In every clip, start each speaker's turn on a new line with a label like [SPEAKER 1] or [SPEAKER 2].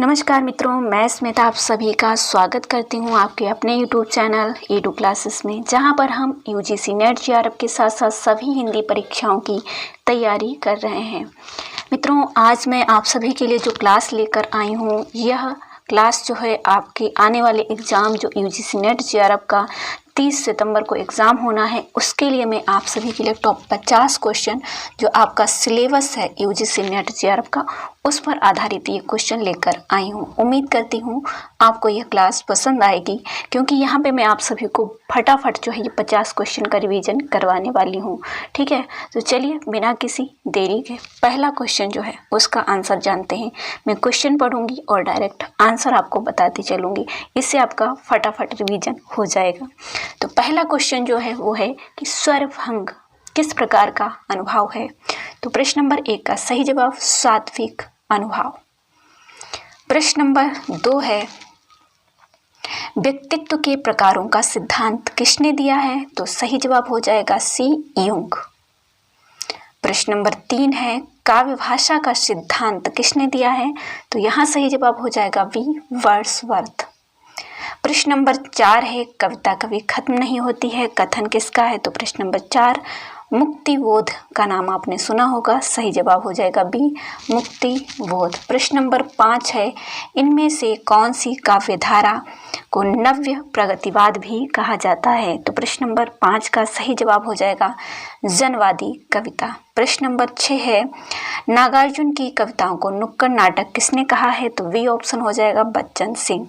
[SPEAKER 1] नमस्कार मित्रों, मैं स्मिता आप सभी का स्वागत करती हूं आपके अपने YouTube चैनल ईडू क्लासेस में, जहां पर हम यूजीसी नेट जेआरएफ के साथ साथ सभी हिंदी परीक्षाओं की तैयारी कर रहे हैं। मित्रों, आज मैं आप सभी के लिए जो क्लास लेकर आई हूं, यह क्लास जो है आपके आने वाले एग्ज़ाम जो यूजीसी नेट जेआरएफ का 30 सितंबर को एग्ज़ाम होना है, उसके लिए मैं आप सभी के लिए टॉप 50 क्वेश्चन जो आपका सिलेबस है यूजीसी नेट जेआरएफ का, उस पर आधारित ये क्वेश्चन लेकर आई हूँ। उम्मीद करती हूँ आपको यह क्लास पसंद आएगी, क्योंकि यहाँ पे मैं आप सभी को फटाफट जो है ये 50 क्वेश्चन का रिवीजन करवाने वाली हूँ। ठीक है, तो चलिए बिना किसी देरी के पहला क्वेश्चन जो है उसका आंसर जानते हैं। मैं क्वेश्चन पढ़ूंगी और डायरेक्ट आंसर आपको बताती चलूँगी, इससे आपका फटाफट रिवीजन हो जाएगा। तो पहला क्वेश्चन जो है वो है कि स्वरभंग किस प्रकार का अनुभव है। तो प्रश्न नंबर 1 का सही जवाब सात्विक अनुभव। प्रश्न नंबर 2 है व्यक्तित्व के प्रकारों का सिद्धांत किसने दिया है। तो सही जवाब हो जाएगा सी यूंग। प्रश्न नंबर 3 है काव्य भाषा का सिद्धांत किसने दिया है। तो यहाँ सही जवाब हो जाएगा वी वर्ड्सवर्थ। प्रश्न नंबर 4 है कविता कभी खत्म नहीं होती है, कथन किसका है। तो प्रश्न नंबर 4 मुक्तिबोध का नाम आपने सुना होगा, सही जवाब हो जाएगा बी मुक्तिबोध। प्रश्न नंबर 5 है इनमें से कौन सी काव्यधारा को नव्य प्रगतिवाद भी कहा जाता है। तो प्रश्न नंबर 5 का सही जवाब हो जाएगा जनवादी कविता। प्रश्न नंबर 6 है नागार्जुन की कविताओं को नुक्कड़ नाटक किसने कहा है। तो वी ऑप्शन हो जाएगा बच्चन सिंह।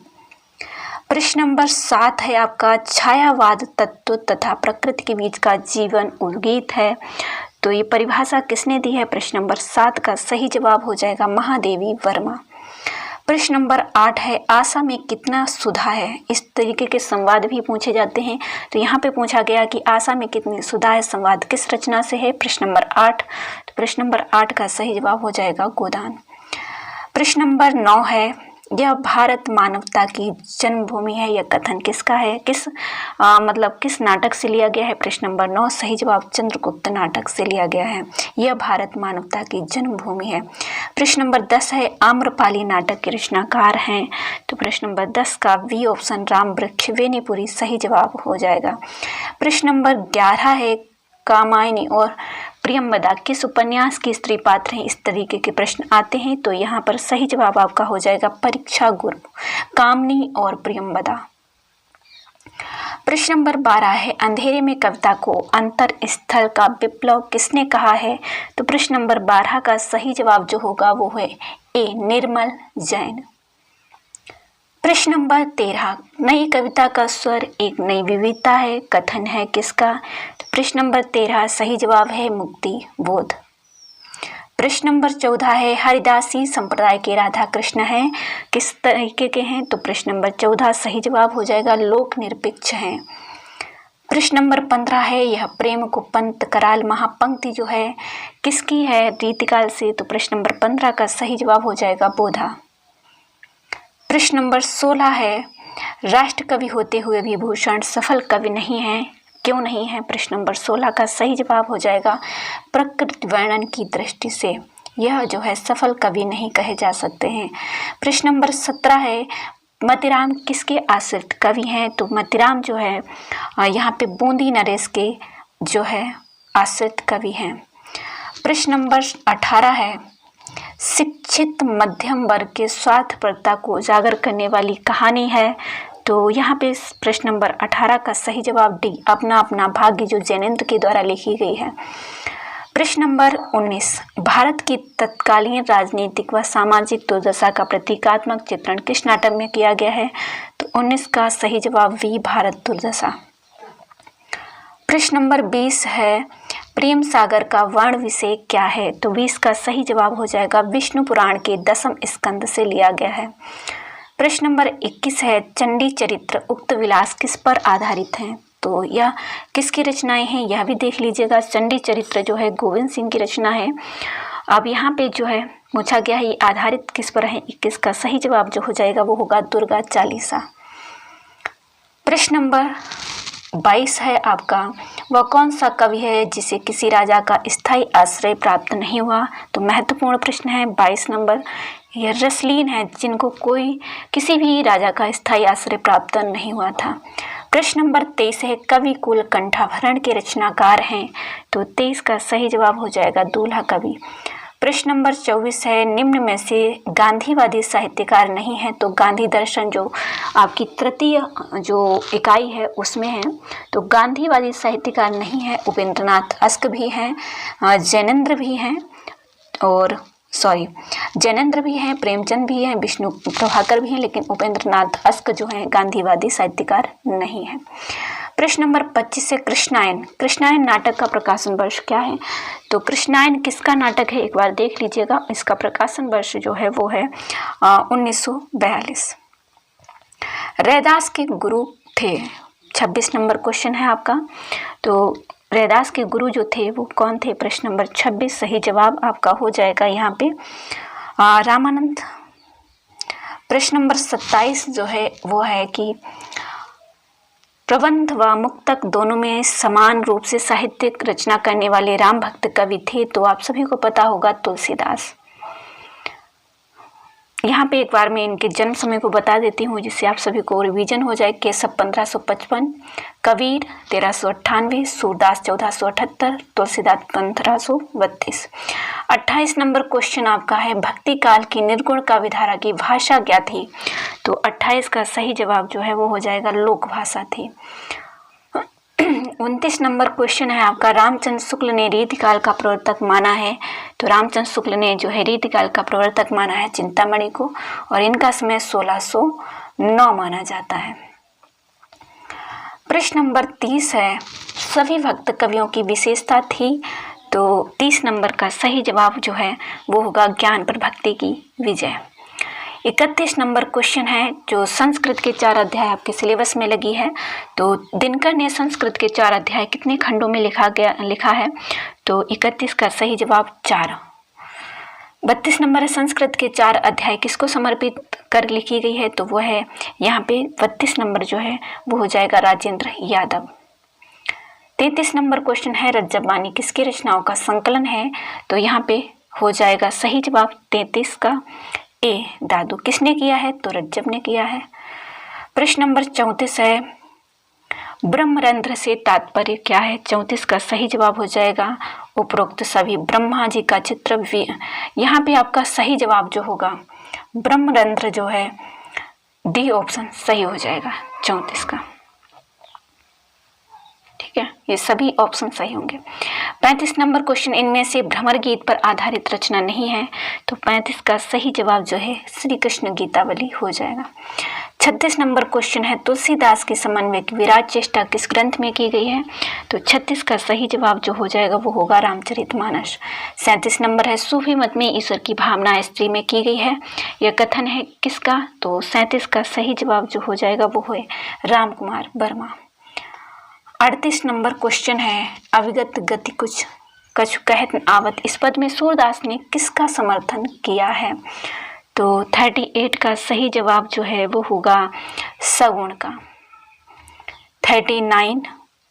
[SPEAKER 1] प्रश्न नंबर 7 है आपका छायावाद तत्व तथा प्रकृति के बीच का जीवन उद्गीत है। तो ये परिभाषा किसने दी है। प्रश्न नंबर 7 का सही जवाब हो जाएगा महादेवी वर्मा। प्रश्न नंबर 8 है आशा में कितना सुधा है। इस तरीके के संवाद भी पूछे जाते हैं, तो यहाँ पे पूछा गया कि आशा में कितनी सुधा है, संवाद किस रचना से है। प्रश्न नंबर 8। तो प्रश्न नंबर 8 का सही जवाब हो जाएगा गोदान। प्रश्न नंबर 9 है यह भारत मानवता की जन्मभूमि है, यह कथन किसका है, किस नाटक से लिया गया है। प्रश्न नंबर 9 सही जवाब चंद्रगुप्त नाटक से लिया गया है, यह भारत मानवता की जन्मभूमि है। प्रश्न नंबर 10 है आम्रपाली नाटक के रचनाकार हैं। तो प्रश्न नंबर 10 का वी ऑप्शन राम वृक्ष वेनीपुरी सही जवाब हो जाएगा। प्रश्न नंबर 11 है कामायनी और प्रियंवदा किस उपन्यास की स्त्री पात्र हैं। इस तरीके के प्रश्न आते हैं, तो यहाँ पर सही जवाब आपका हो जाएगा परीक्षा गुरु कामनी और प्रियंवदा। प्रश्न नंबर 12 है अंधेरे में कविता को अंतर स्थल का विप्लव किसने कहा है। तो प्रश्न नंबर 12 का सही जवाब जो होगा वो है ए निर्मल जैन। प्रश्न नंबर 13 नई कविता का स्वर एक नई विविधता है, कथन है किसका। तो प्रश्न नंबर 13 सही जवाब है मुक्ति बोध। प्रश्न नंबर 14 है हरिदासी संप्रदाय के राधा कृष्ण हैं, किस तरीके के हैं। तो प्रश्न नंबर 14 सही जवाब हो जाएगा लोक निरपेक्ष हैं। प्रश्न नंबर 15 है यह प्रेम को पंत कराल महापंक्ति जो है किसकी है रीतिकाल से। तो प्रश्न नंबर 15 का सही जवाब हो जाएगा बोधा। प्रश्न नंबर 16 है राष्ट्र कवि होते हुए भी भूषण सफल कवि नहीं है, क्यों नहीं है। प्रश्न नंबर 16 का सही जवाब हो जाएगा प्रकृति वर्णन की दृष्टि से यह जो है सफल कवि नहीं कहे जा सकते हैं। प्रश्न नंबर 17 है मतिराम किसके आश्रित कवि हैं। तो मतिराम जो है यहाँ पे बूंदी नरेश के जो है आश्रित कवि हैं। प्रश्न नंबर 18 है शिक्षित मध्यम वर्ग के स्वार्थपरता को उजागर करने वाली कहानी है। तो यहाँ पे प्रश्न नंबर 18 का सही जवाब डी अपना अपना भाग्य जो जैनेन्द्र के द्वारा लिखी गई है। प्रश्न नंबर 19 भारत की तत्कालीन राजनीतिक व सामाजिक दुर्दशा का प्रतीकात्मक चित्रण किस नाटक में किया गया है। तो 19 का सही जवाब वी भारत दुर्दशा। प्रश्न नंबर 20 है प्रेम सागर का वर्ण विषय क्या है। तो 20 का सही जवाब हो जाएगा विष्णु पुराण के 10वें स्कंद से लिया गया है। प्रश्न नंबर 21 है चंडी चरित्र उक्त विलास किस पर आधारित हैं। तो यह किसकी रचनाएं हैं यह भी देख लीजिएगा। चंडी चरित्र जो है गोविंद सिंह की रचना है। अब यहाँ पे जो है पूछा गया है ये आधारित किस पर है। 21 का सही जवाब जो हो जाएगा वो होगा दुर्गा चालीसा। प्रश्न नंबर 22 है आपका, वह कौन सा कवि है जिसे किसी राजा का स्थायी आश्रय प्राप्त नहीं हुआ? तो महत्वपूर्ण प्रश्न है 22 नंबर। यह रसलीन है जिनको किसी भी राजा का स्थायी आश्रय प्राप्त नहीं हुआ था। प्रश्न नंबर 23 है, कवि कुल कंठाभरण के रचनाकार हैं? तो 23 का सही जवाब हो जाएगा दूल्हा कवि। प्रश्न नंबर 24 है, निम्न में से गांधीवादी साहित्यकार नहीं है? तो गांधी दर्शन जो आपकी तृतीय जो इकाई है उसमें है। तो गांधीवादी साहित्यकार नहीं है, उपेंद्रनाथ अश्क भी हैं, जैनेंद्र भी हैं, जैनेंद्र भी हैं, प्रेमचंद भी हैं, विष्णु प्रभाकर भी हैं, लेकिन उपेंद्रनाथ अश्क जो हैं गांधीवादी साहित्यकार नहीं है। प्रश्न नंबर 25 से कृष्णायन नाटक का प्रकाशन वर्ष क्या है? तो कृष्णायन किसका नाटक है एक बार देख लीजिएगा। इसका प्रकाशन वर्ष जो है वो है 1942। रैदास के गुरु थे, 26 नंबर क्वेश्चन है आपका। तो रैदास के गुरु जो थे वो कौन थे? प्रश्न नंबर 26 सही जवाब आपका हो जाएगा यहाँ पे रामानंद। प्रश्न नंबर 27 जो है वो है कि प्रबंध व मुक्तक दोनों में समान रूप से साहित्यिक रचना करने वाले राम भक्त कवि थे? तो आप सभी को पता होगा तुलसीदास। यहाँ पे एक बार मैं इनके जन्म समय को बता देती हूँ जिससे आप सभी को रिवीजन हो जाए। केशव 1555, कबीर 1398, सूरदास 1478, तुलसीदास 1532। 28 नंबर क्वेश्चन आपका है, भक्ति काल की निर्गुण काव्यधारा की भाषा क्या थी? तो 28 का सही जवाब जो है वो हो जाएगा लोक भाषा थी। 29 नंबर क्वेश्चन है आपका, रामचंद्र शुक्ल ने रीतिकाल का प्रवर्तक माना है? तो रामचंद्र शुक्ल ने जो है रीतिकाल का प्रवर्तक माना है चिंतामणि को, और इनका समय 1609 माना जाता है। प्रश्न नंबर 30 है, सभी भक्त कवियों की विशेषता थी? तो 30 नंबर का सही जवाब जो है वो होगा ज्ञान पर भक्ति की विजय। 31 नंबर क्वेश्चन है, जो संस्कृत के 4 अध्याय आपके सिलेबस में लगी है, तो दिनकर ने संस्कृत के 4 अध्याय कितने खंडों में लिखा है? तो 31 का सही जवाब 4। 32 नंबर है, संस्कृत के 4 अध्याय किसको समर्पित कर लिखी गई है? तो वो है यहाँ पे 32 नंबर जो है वो हो जाएगा राजेंद्र यादव। 33 नंबर क्वेश्चन है, रज्जबबानी किसकी रचनाओं का संकलन है? तो यहाँ पे हो जाएगा सही जवाब 33 का ए दादू। किसने किया है? तो रज्जब ने किया है। प्रश्न नंबर 34 है, ब्रह्मरंध्र से तात्पर्य क्या है? 34 का सही जवाब हो जाएगा उपरोक्त सभी ब्रह्मा जी का चित्र। यहाँ पे आपका सही जवाब जो होगा ब्रह्मरंध्र जो है डी ऑप्शन सही हो जाएगा 34 का। ठीक है, ये सभी ऑप्शन सही होंगे। 35 नंबर क्वेश्चन, इनमें से भ्रमर गीत पर आधारित रचना नहीं है? तो 35 का सही जवाब जो है श्री कृष्ण गीतावली हो जाएगा। 36 नंबर क्वेश्चन है, तुलसीदास की समन्वय विराट चेष्टा किस ग्रंथ में की गई है? तो 36 का सही जवाब जो हो जाएगा वो होगा रामचरितमानस। 37 नंबर है, सूफी मत में ईश्वर की भावना स्त्री में की गई है, यह कथन है किसका? तो 37 का सही जवाब जो हो जाएगा वो है राम कुमार वर्मा। 38 नंबर क्वेश्चन है, अविगत गति कुछ कछु कहत आवत, इस पद में सूरदास ने किसका समर्थन किया है? तो 38 का सही जवाब जो है वो होगा सगुण का। 39,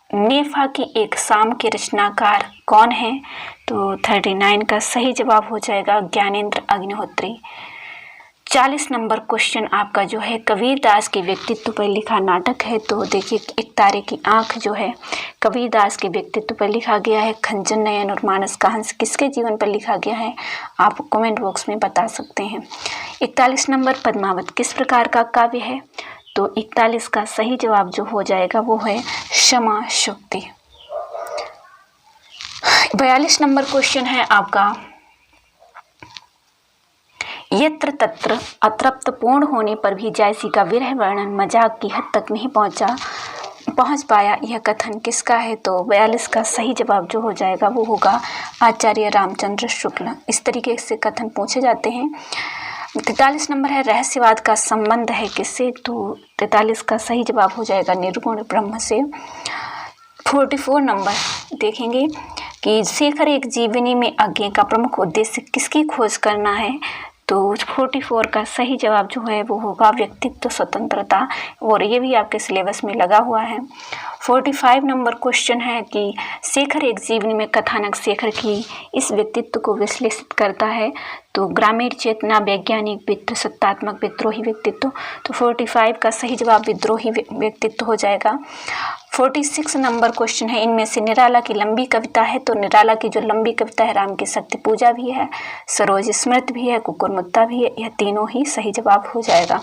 [SPEAKER 1] नेफा की एक शाम के रचनाकार कौन है? तो 39 का सही जवाब हो जाएगा ज्ञानेंद्र अग्निहोत्री। 40 नंबर क्वेश्चन आपका जो है, कबीरदास के व्यक्तित्व पर लिखा नाटक है? तो देखिए, एक तारे की आंख जो है कबीरदास के व्यक्तित्व पर लिखा गया है। खंजन नयन और मानस का हंस किसके जीवन पर लिखा गया है? आप कमेंट बॉक्स में बता सकते हैं। 41 नंबर, पद्मावत किस प्रकार का काव्य है? तो 41 का सही जवाब जो हो जाएगा वो है क्षमा शुक्ति। 42 नंबर क्वेश्चन है आपका, यत्र तत्र अतृप्त पूर्ण होने पर भी जायसी का विरह वर्णन मजाक की हद तक नहीं पहुंच पाया, यह कथन किसका है? तो 42 का सही जवाब जो हो जाएगा वो होगा आचार्य रामचंद्र शुक्ल। इस तरीके से कथन पूछे जाते हैं। 43 नंबर है, रहस्यवाद का संबंध है किससे? तो 43 का सही जवाब हो जाएगा निर्गुण ब्रह्म से। 44 नंबर देखेंगे कि शेखर एक जीवनी में अज्ञे का प्रमुख उद्देश्य किसकी खोज करना है? तो 44 का सही जवाब जो है वो होगा व्यक्तित्व स्वतंत्रता, और ये भी आपके सिलेबस में लगा हुआ है। 45 नंबर क्वेश्चन है कि शेखर एक जीवनी में कथानक शेखर की इस व्यक्तित्व को विश्लेषित करता है। तो ग्रामीण चेतना, वैज्ञानिक विद्रोह, सत्तात्मक विद्रोही व्यक्तित्व। तो 45 का सही जवाब विद्रोही व्यक्तित्व हो जाएगा। 46 नंबर क्वेश्चन है, इनमें से निराला की लंबी कविता है। तो निराला की जो लंबी कविता है राम की शक्ति पूजा भी है, सरोज स्मृत भी है, कुकुरमुत्ता भी है। यह तीनों ही सही जवाब हो जाएगा।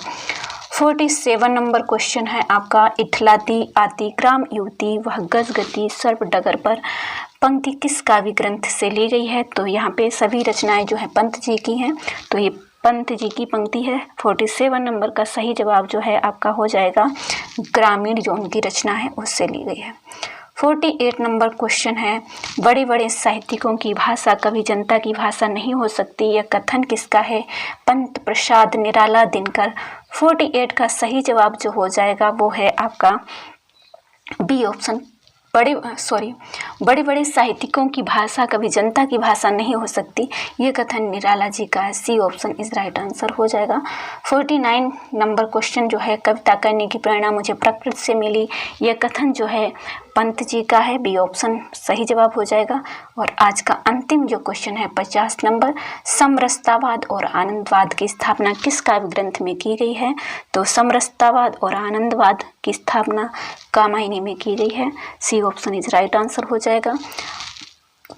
[SPEAKER 1] 47 नंबर क्वेश्चन है आपका, इठलाती आती ग्राम युवती वह गज गति सर्प डगर पर पंक्ति किस काव्य ग्रंथ से ली गई है। तो यहाँ पे सभी रचनाएं जो है पंत जी की हैं। तो ये पंत जी की पंक्ति है। 47 नंबर का सही जवाब जो है आपका हो जाएगा ग्रामीण, जो उनकी रचना है उससे ली गई है। 48 नंबर क्वेश्चन है, बड़े बड़े साहित्यिकों की भाषा कभी जनता की भाषा नहीं हो सकती, यह कथन किसका है। पंत, प्रसाद, निराला, दिनकर। 48 का सही जवाब जो हो जाएगा वो है आपका बी ऑप्शन। बड़े बड़े साहित्यिकों की भाषा कभी जनता की भाषा नहीं हो सकती, ये कथन निराला जी का है। C option is right answer हो जाएगा। 49 नंबर क्वेश्चन जो है, कविता करने की प्रेरणा मुझे प्रकृति से मिली, यह कथन जो है पंत जी का है। बी ऑप्शन सही जवाब हो जाएगा। और आज का अंतिम जो क्वेश्चन है 50 नंबर, समरसतावाद और आनंदवाद की स्थापना किस काव्य ग्रंथ में की गई है। तो समरसतावाद और आनंदवाद की स्थापना कामायनी में की गई है। C option is right answer हो जाएगा।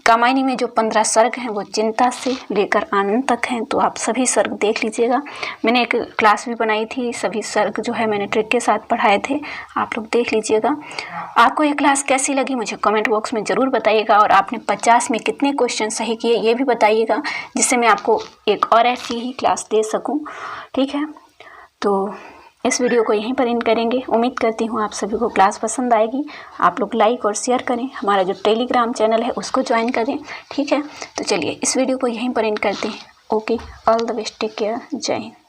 [SPEAKER 1] कामायनी में जो 15 सर्ग हैं वो चिंता से लेकर आनंद तक हैं। तो आप सभी सर्ग देख लीजिएगा, मैंने एक क्लास भी बनाई थी, सभी सर्ग जो है मैंने ट्रिक के साथ पढ़ाए थे, आप लोग देख लीजिएगा। आपको ये क्लास कैसी लगी मुझे कमेंट बॉक्स में ज़रूर बताइएगा। और आपने 50 में कितने क्वेश्चन सही किए ये भी बताइएगा, जिससे मैं आपको एक और ऐसी ही क्लास दे सकूँ। ठीक है, तो इस वीडियो को यहीं पर एंड करेंगे। उम्मीद करती हूँ आप सभी को क्लास पसंद आएगी। आप लोग लाइक और शेयर करें, हमारा जो टेलीग्राम चैनल है उसको ज्वाइन करें। ठीक है, तो चलिए इस वीडियो को यहीं पर एंड करते हैं। Okay, all the best, take care, जय हिंद।